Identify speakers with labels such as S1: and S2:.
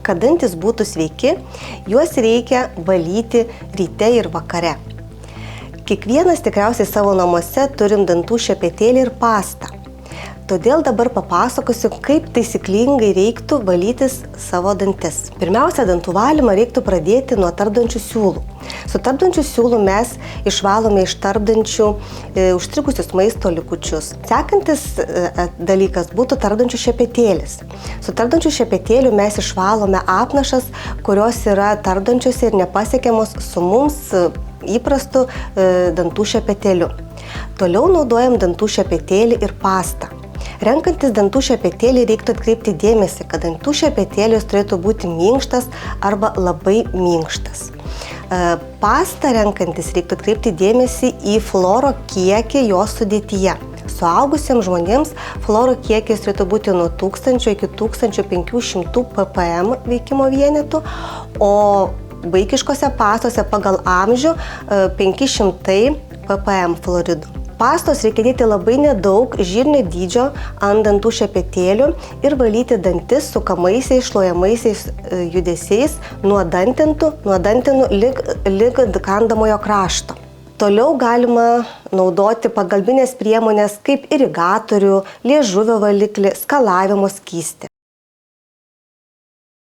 S1: Kad dantis būtų sveiki, juos reikia valyti ryte ir vakare. Kiekvienas tikriausiai savo namuose turim dantų šepetėlį ir pastą. Todėl dabar papasakosiu, kaip taisyklingai reiktų valytis savo dantis. Pirmiausia, dantų valymą reiktų pradėti nuo tarpdančių siūlų. Su tarpdančių siūlų mes išvalome iš tarpdančių užstrigusius maisto likučius. Sekantis dalykas būtų tarpdančių šepetėlis. Su tarpdančių šepetėliu mes išvalome apnašas, kurios yra tarpdančiuose ir nepasiekiamos su mums įprastu dantų šepetėliu. Toliau naudojam dantų šepetėlį ir pastą. Renkantis dantų šepetėlį reiktų atkreipti dėmesį, kad dantų šepetėlis turėtų būti minkštas arba labai minkštas. Pastą renkantis reiktų atkreipti dėmesį į fluoro kiekį jos sudėtyje. Suaugusiems žmonėms fluoro kiekis turėtų būti nuo 1000 iki 1500 ppm veikimo vienetų, o vaikiškose pastose pagal amžių 500 ppm fluoridų. Pastos reikia dėti labai nedaug žirnio dydžio ant dantų šepetėlių ir valyti dantis sukamaisiais, šluojamaisiais judesiais nuo dantenų lig kandamojo krašto. Toliau galima naudoti pagalbinės priemonės kaip irigatorių, liežuvio valiklį, skalavimo skystį.